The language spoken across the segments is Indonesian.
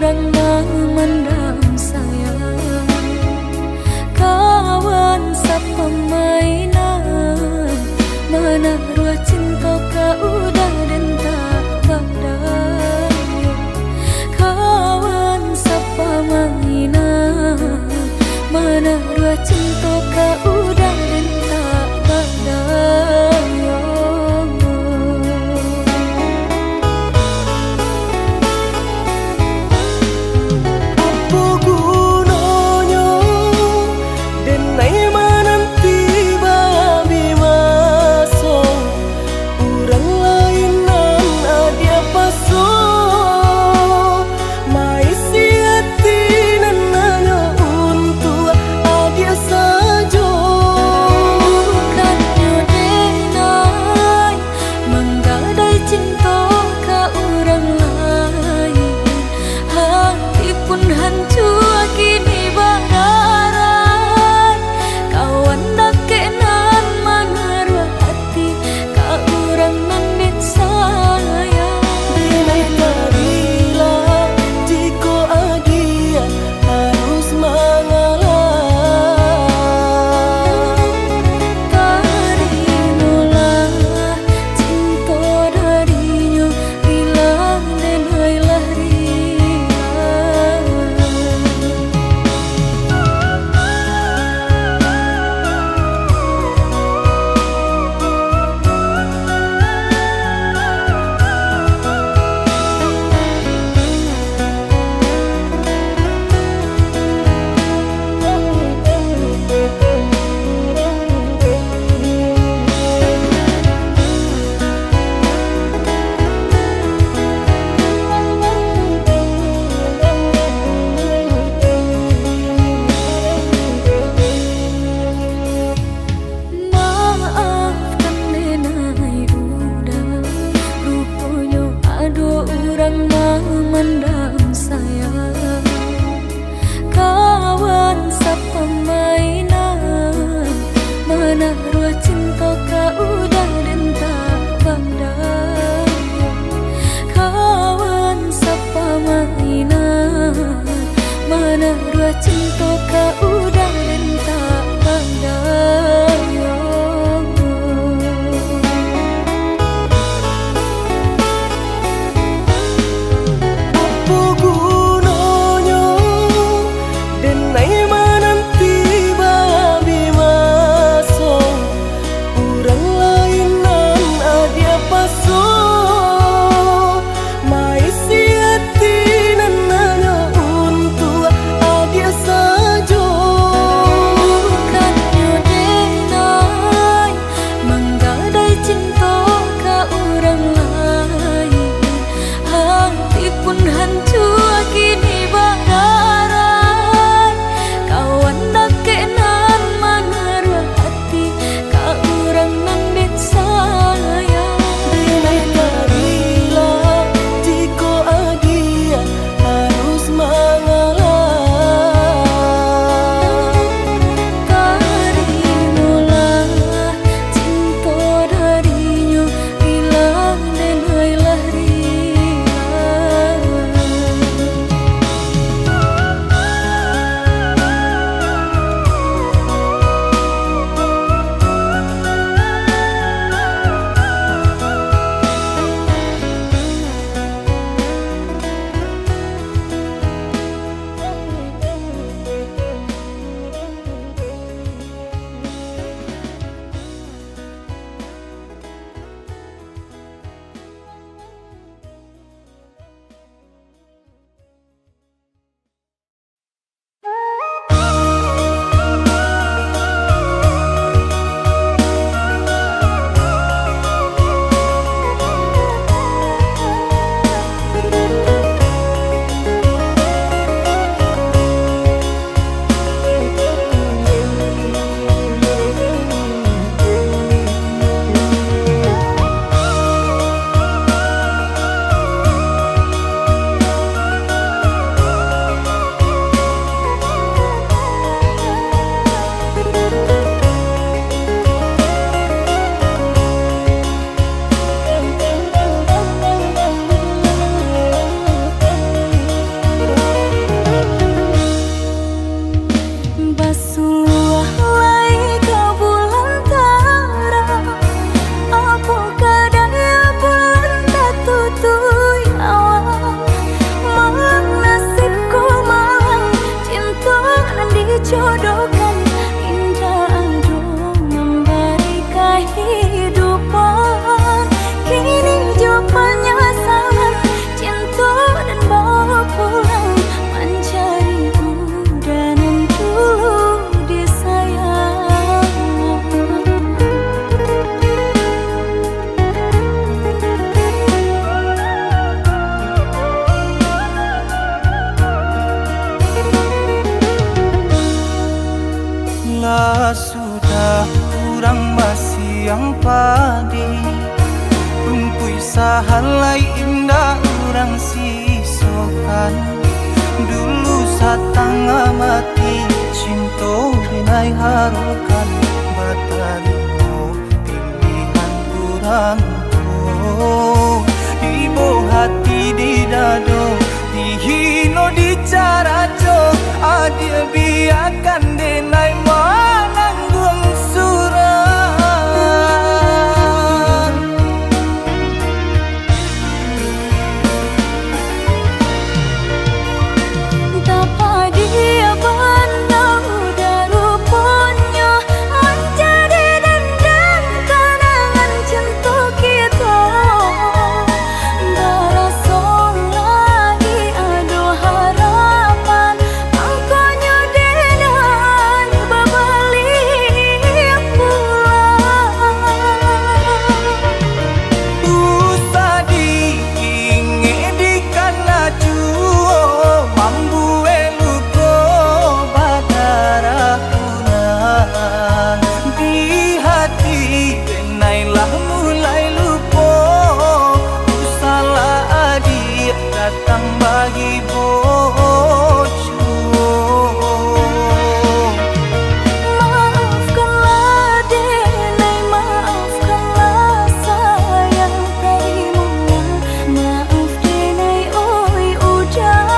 orang memendam sayang. Kawan sepemainan, menaruh cinta kau udah dan tak berdaya. Kawan sepemainan, menaruh cinta kau udah dan tak berdaya. Memendam sayang. Kawan sepemainan, menaruh cinta kau udah dan tak berdaya. Kawan sepemainan, menaruh cinta kau udah dan tak berdaya. sahalai indah orang sisokan. Dulu satanga mati cinta binai harukan. Batalino pilihan kurang tuh. Ibu hati di dado, dihino di caraco. Adia biarkan denai mananggung surang. Tapa dia pandang udah rupanya menjadi dendam kenangan cinta kita. Berasa lagi ada harapan, angkanya denai berbalik pulang. Usah diinge di kana juo mambu eluko badara punan. Di hati denailah mulai lupo. Salah adik datang bagi bojo. Maafkanlah denai, maafkanlah sayang terimolah. Maaf denai oi udah.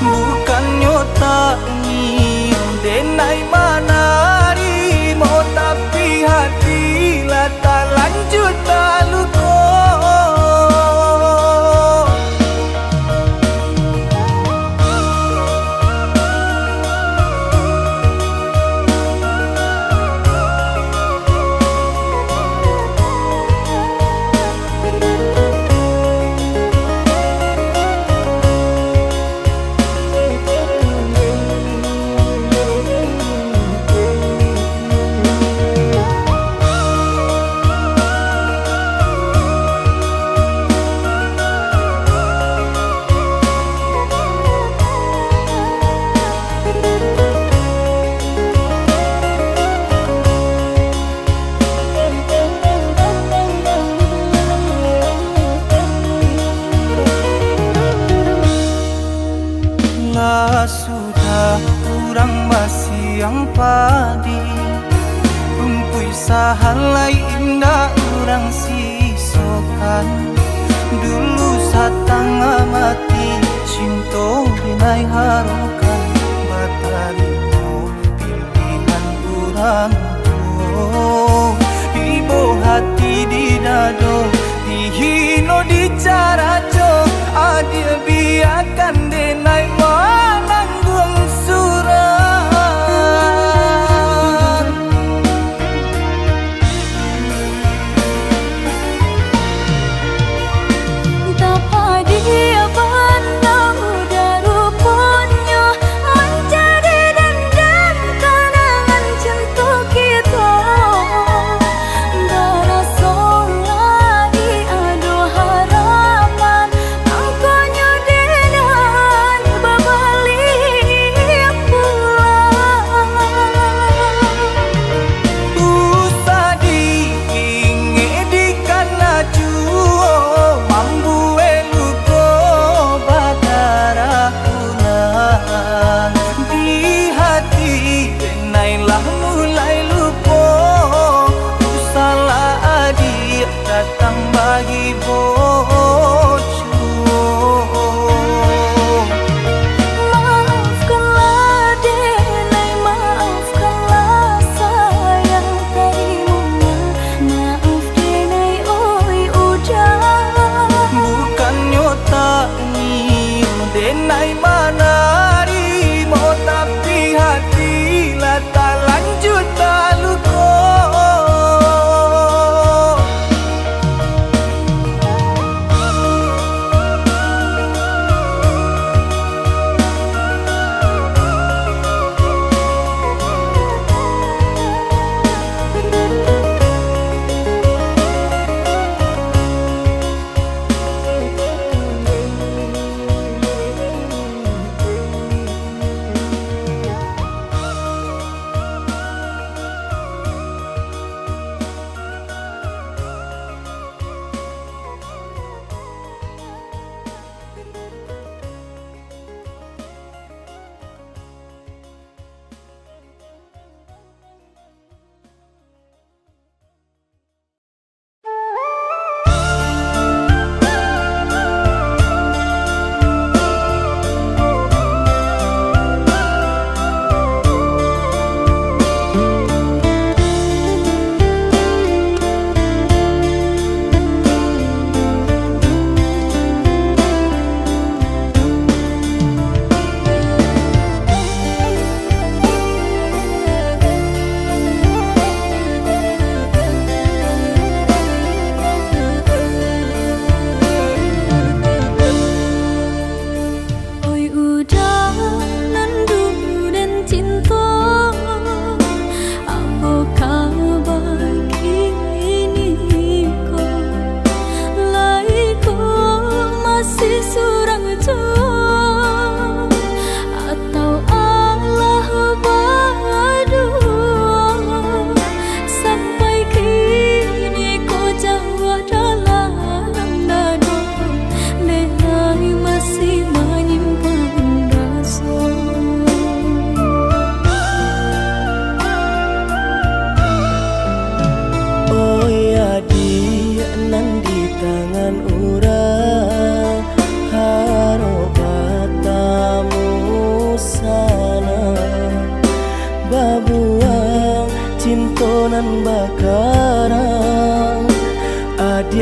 Bukannya tak nyium denai manari mau, tapi hati lah tak lanjut tak luko. Lah sudah kurang masih yang padi. Rumpui sahalai indah orang sisokan. Dulu satanga mati cinta binai harukan. Batalino pilihan kurang tuh. Ibu hati di dado, dihino di caraco. Adia biarkan denai mananggung surang. Tapa dia pandang udah rupanya menjadi dendam kenangan cinta kita. Berasa lagi ada harapan,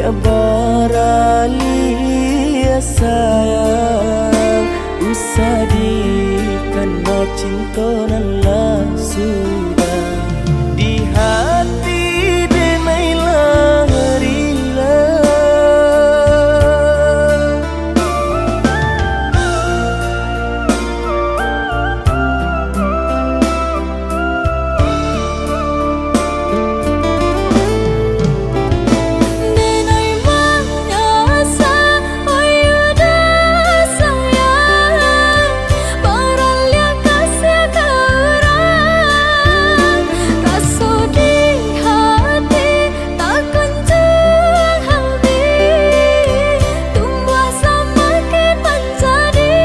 Adik baralia sayang usadi karena cinta nalla sudah di hati denailah rila. Denai manyasa oyuda sayang baralia kasih kerang rasa di hati tak kunjung habis tumbuh semakin menjadi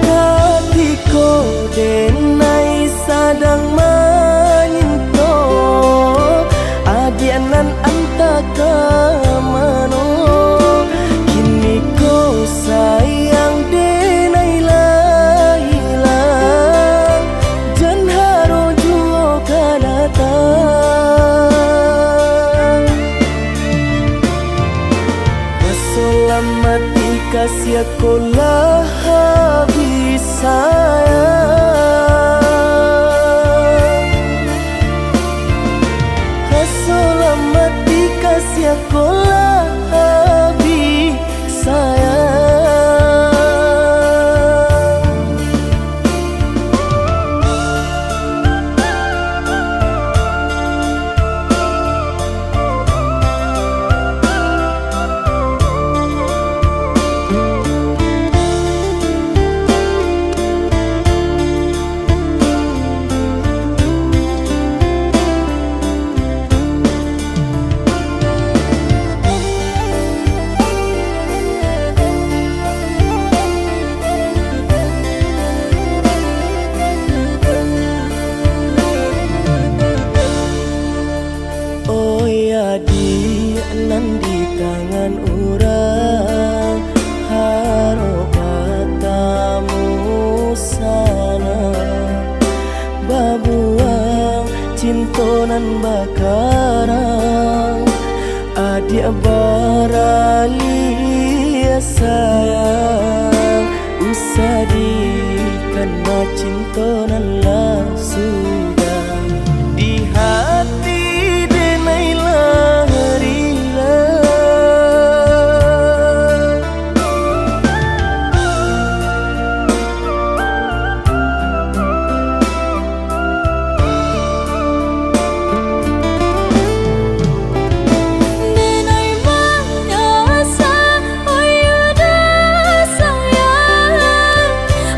Hatiku denai sadang menyinto adianan antaka mano kini ko sayang denai lah hilang jan haro juo kanatang Keselamati kasih aku lah habis sayang Keselamati kasih aku lah habis sayang Oh ya di nan di tangan orang haro katamu sana babuang cintonan bakarang adik baralia sayang usadi karena cintonan lah sudah di hati denailah rila. Denai manyasa oyuda sayang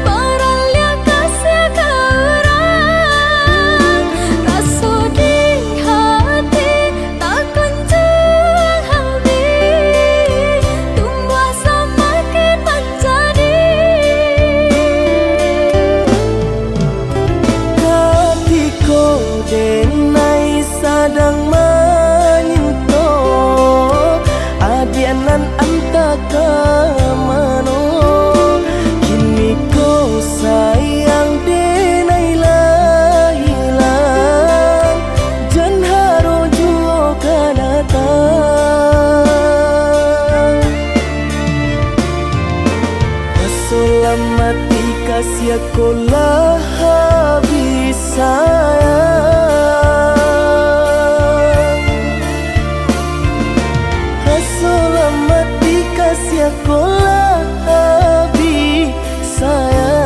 baralia kasih kerang rasa di hati tak kunjung habis tumbuh semakin menjadi Hatiku denai sadang menyinto adianan antaka mano kini ko sayang denai lah hilang jan haro juo kanatang Keselamati kasih aku lah habis sayang Keselamati kasih aku lah habis sayang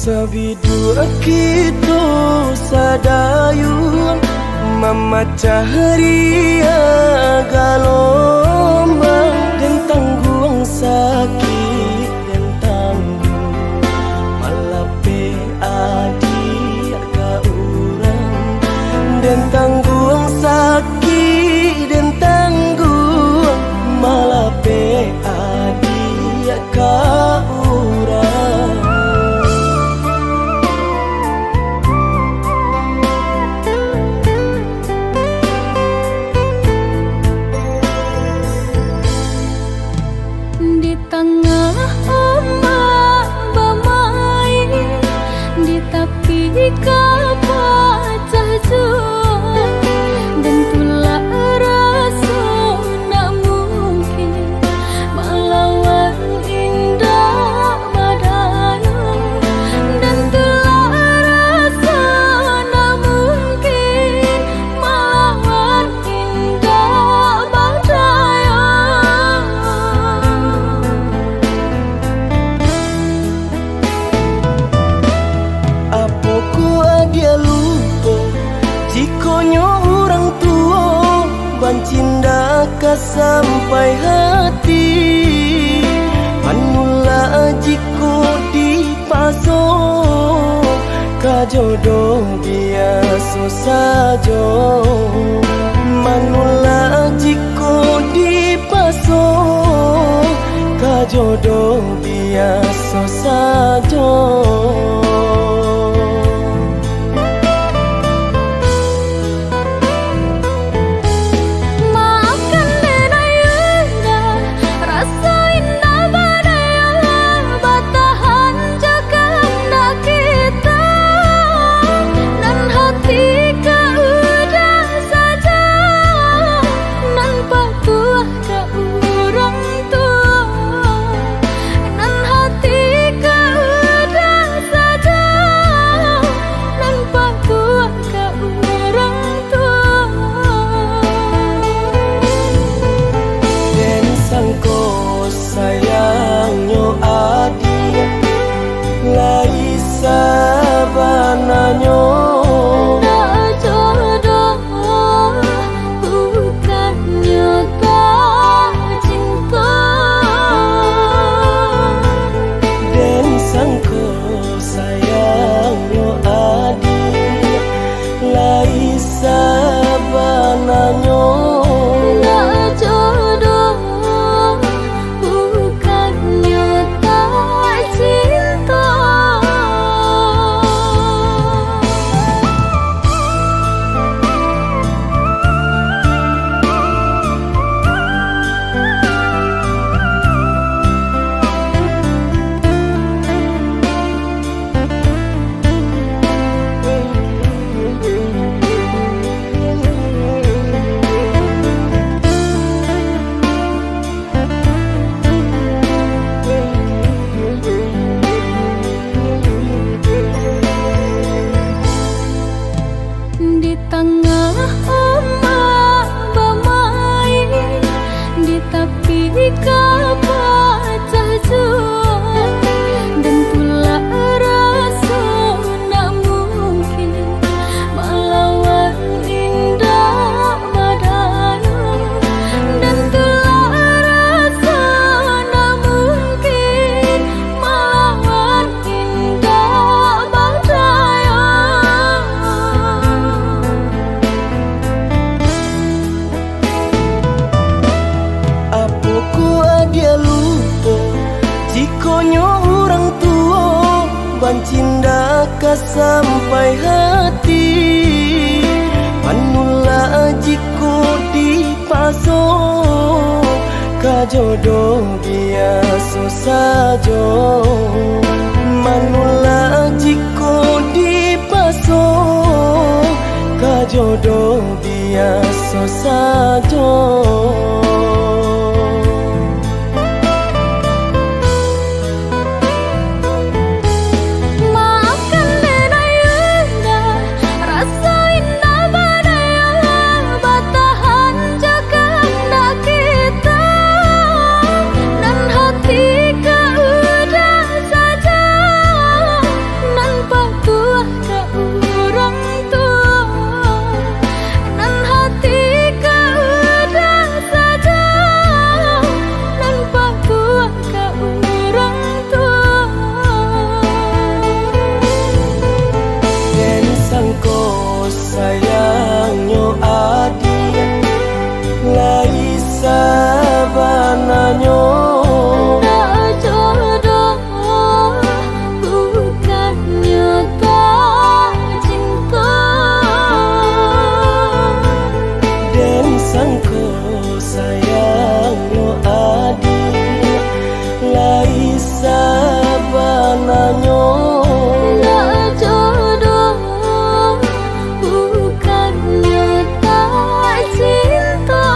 Sabidu kita sadayun memecah ria galombang dan tanggung sakit dan tanggung malape adik ka urang dan tanggung sakit dan tanggung malape adik ka urang. Di tengah ombak bamai, di tepi kapal juang, dan tulah rasa nak mungkin melawan indah badai, dan tulah rasa nak mungkin melawan indah badai. Dia lupa jikonyo orang tua bancinda ka sampai hati manula jiko di paso kajodoh biasa saja manula jiko di paso kajodoh biasa saja. Sayangnya adik lai sabananya nak jodoh bukannya tak cinta dan sangko sayangnya adik lai sabananya nak jodoh di tengah ombak bamai, di tepi kapal juang, dan tulah rasa nak mungkin melawan indah badai, dan tulah rasa nak mungkin melawan indah badai. Dia lupa jikonyo orang tua bancinda ka sampai hati manula jiko di paso kajodoh biasa saja manula jiko di paso kajodoh biasa saja. sayangnya adik lai sabananyo Tak jodoh bukannya tak cinta dan sangko sayangnya adik lai sabananyo Tak jodoh bukannya tak cinta.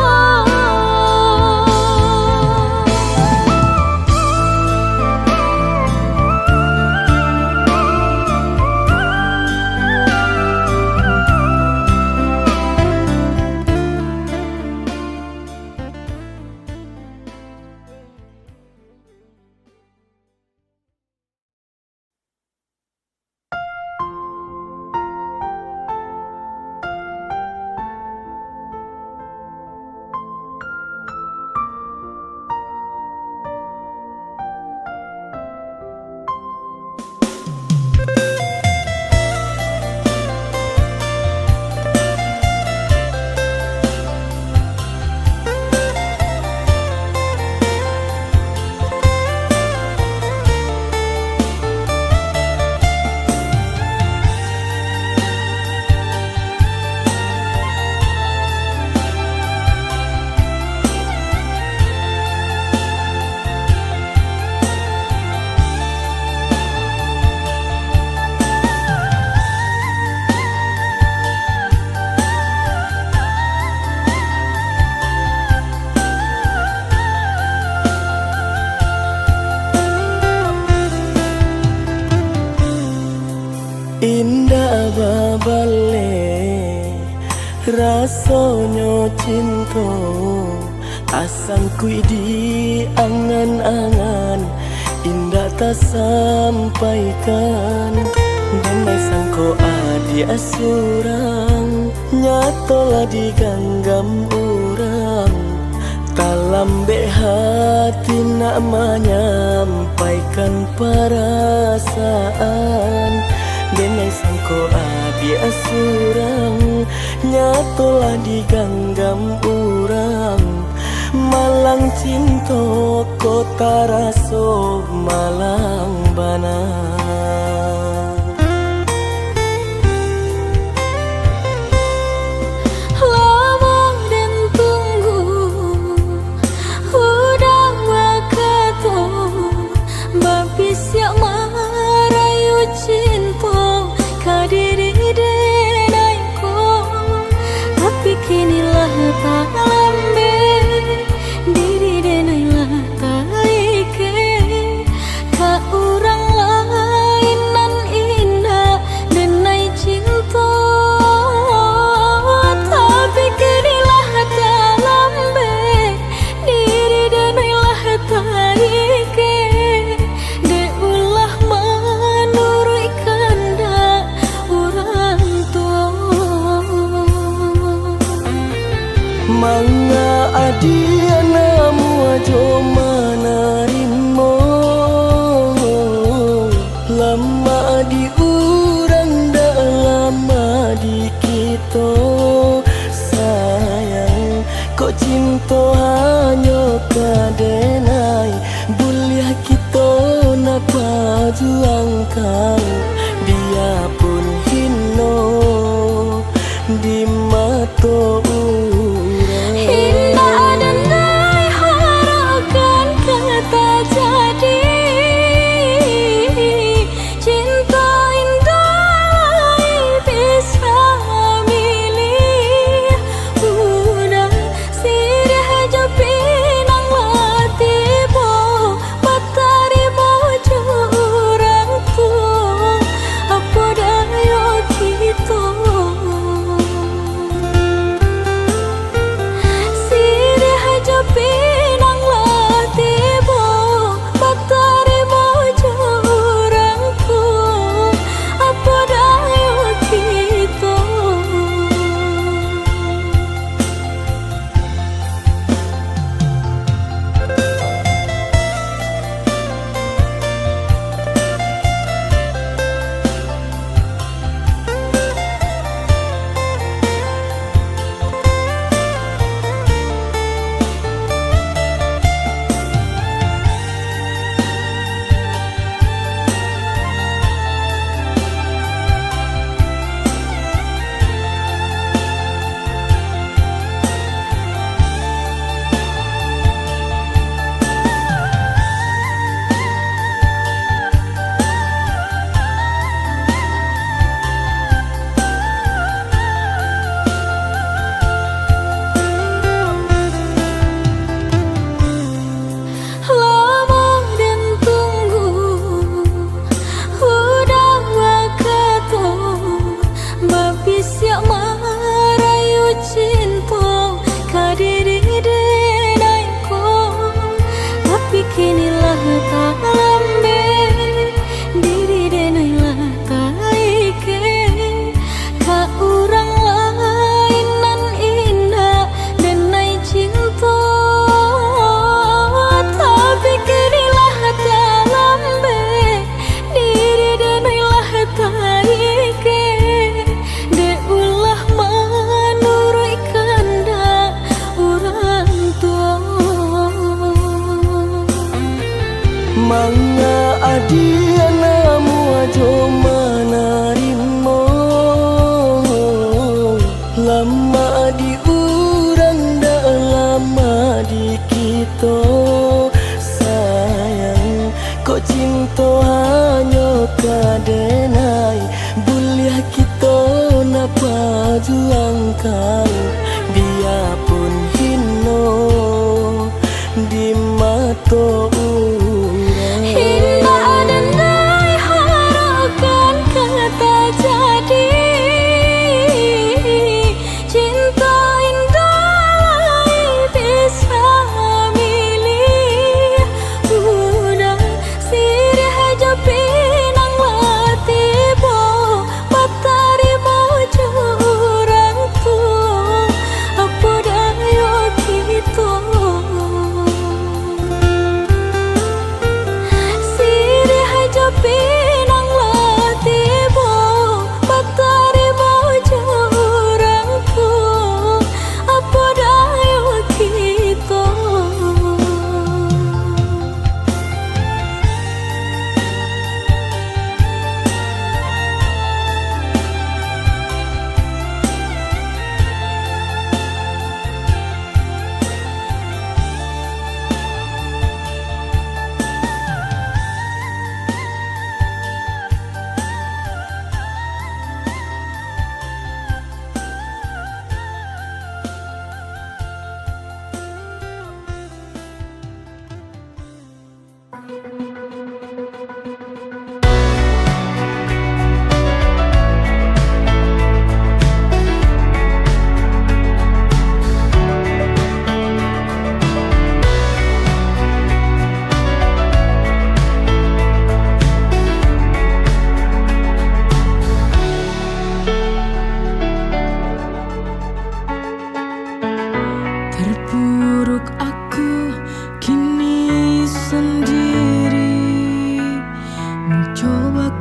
Indah babale rasanya cinta asang kui di angan-angan indah tak sampaikan dan mai sangko adi asurang nyatolah diganggam orang talambe hati nak menyampaikan perasaan denai sangko adi asurang nyatolah diganggam orang malang cinta kota raso malang bana Lama dan tunggu udah waktu babis yang marayu cinta kadiri denaiku tapi kinilah tak lambe diri denailah tak ike ka orang lain nan indah denai cinta tapi kinilah tak lambe diri denailah tak ike de ulah menurut kehendak orang tua. manga adia namu ajo manarimo lama di urang dah lama di kita sayang kok cinta hanya kadenai buliah kita napa juangkan dia pun hino di mata Indah dan naik harapkan kata jadi cinta indah bisa milih udah sirih aja pinang latibo matahari bocor orang tua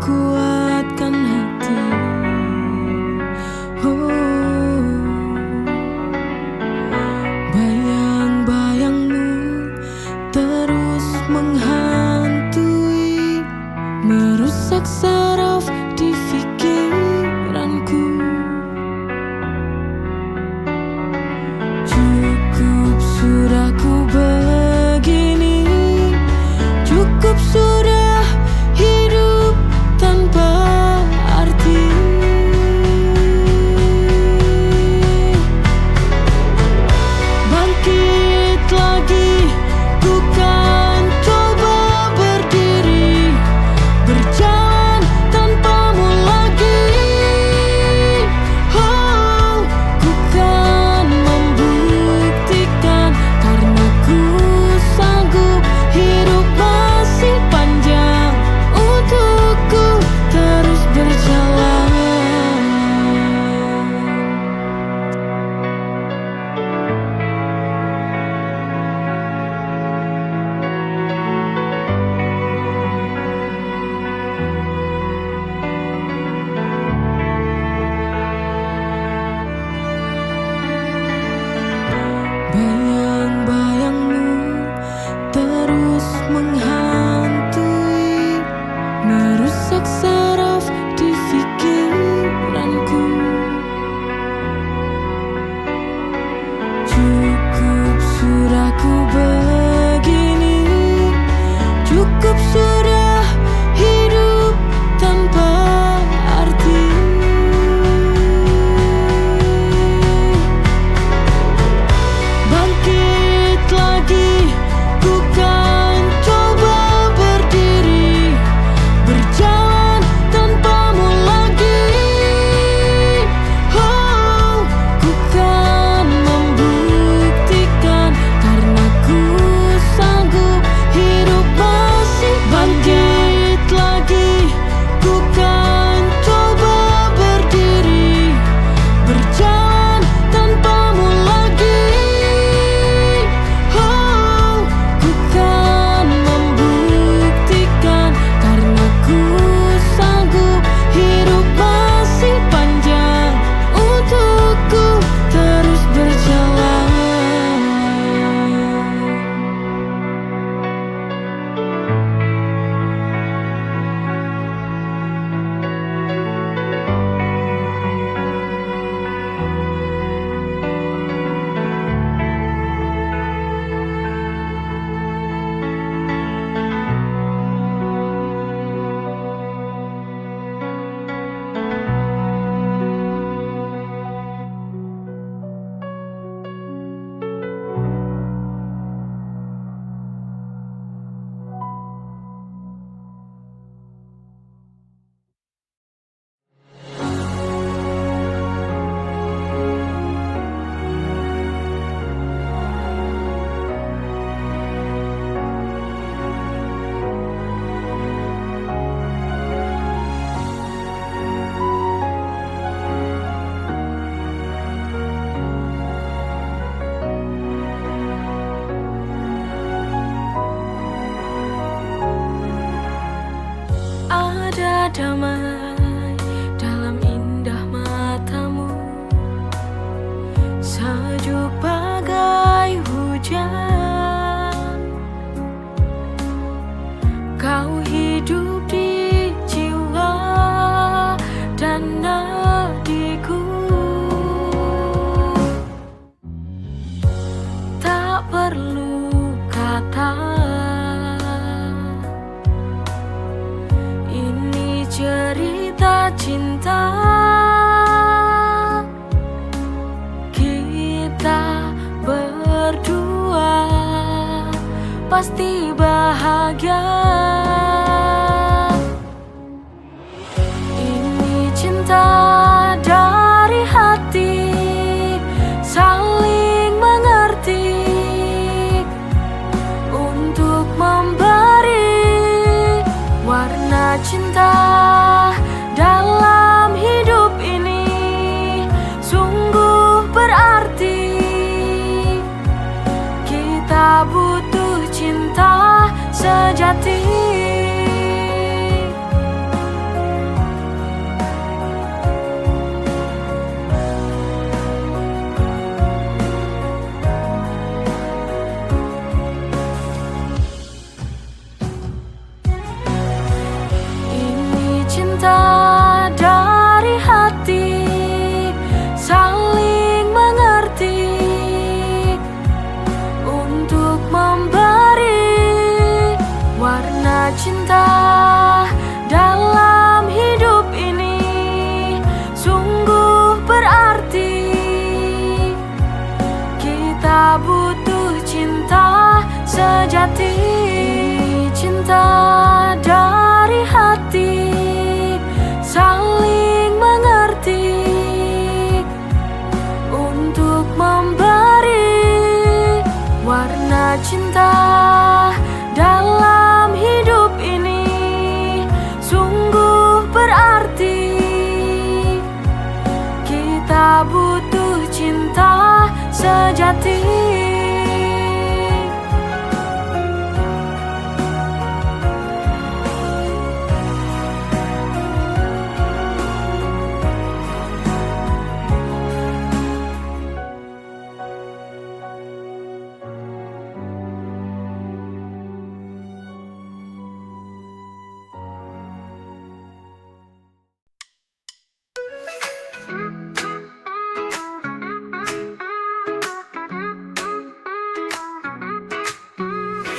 kuatkan hati. Bayang-bayangmu terus menghantui, merusak saraf di pikiranku. Cukup sudah ku begini, cukup sudah hidup tanpa arti. Bangkit lagi, ku kan coba berdiri, berjalan tanpamu lagi. Oh, ku kan membuktikan, karena ku sanggup. Hidup masih panjang untukku terus berjalan. Bayang-bayangmu terus menghantui, merusak saraf di pikiranku. Cukup sudah ku begini, cukup sudah hidup tanpa arti. Bangkit lagi, ku kan coba berdiri, berjalan tanpamu lagi. Oh, ku kan membuktikan, karena ku sanggup. Hidup masih bangkit lagi, ku kan coba berdiri, berjalan tanpamu lagi. Oh, ku kan membuktikan, karena ku sanggup. Hidup masih panjang untukku terus berjalan. Ada damai dalam indah matamu, sejuk bagai hujan. Kau hidup di jiwa dan nadiku, tak perlu kata. Ini cerita cinta kita berdua, pasti bahagia. Ini cinta dari hati, saling mengerti untuk memberi warna cinta dalam hidup ini. Sungguh berarti kita butuh cinta sejati. cinta dari hati, saling mengerti untuk memberi warna cinta dalam hidup ini. Sungguh berarti kita butuh cinta sejati, cinta dari hati, saling mengerti untuk memberi warna cinta dalam hidup ini. Sungguh berarti kita butuh cinta sejati.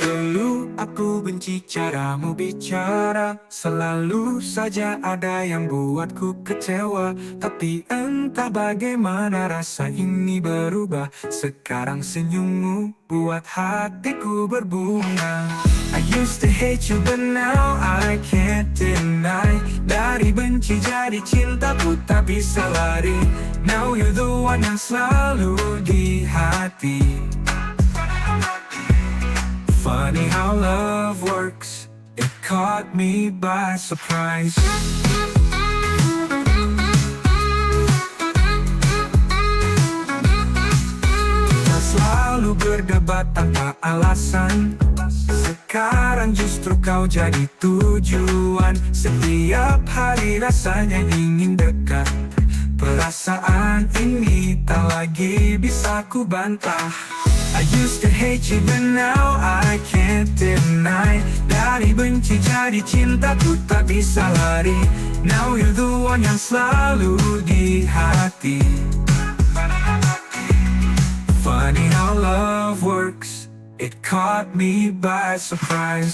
Dulu aku benci caramu bicara, selalu saja ada yang buatku kecewa. Tapi entah bagaimana rasa ini berubah. Sekarang senyummu buat hatiku berbunga. I used to hate you but now I can't deny. Dari benci jadi cintaku tak bisa lari. Now you're the one yang selalu di hati. Funny how love works, it caught me by surprise. Kita selalu berdebat tanpa alasan. Sekarang justru kau jadi tujuan. Setiap hari rasanya ingin dekat. Perasaan ini tak lagi bisa ku bantah. I used to hate you but now I can't deny. Dari benci jadi cintaku tak bisa lari. Now you're the one yang selalu di hati. Funny how love works, it caught me by surprise.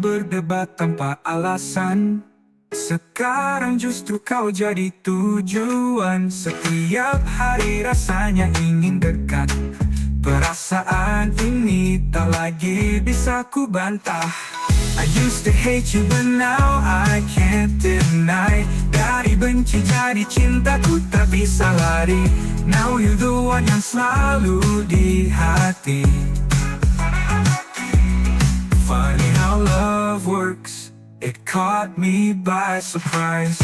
Berdebat tanpa alasan. Sekarang justru kau jadi tujuan. Setiap hari rasanya ingin dekat. Perasaan ini tak lagi bisa ku bantah. I used to hate you but now I can't deny. Dari benci jadi cintaku tak bisa lari. Now you're the one yang selalu di hati. Funny how love works, it caught me by surprise.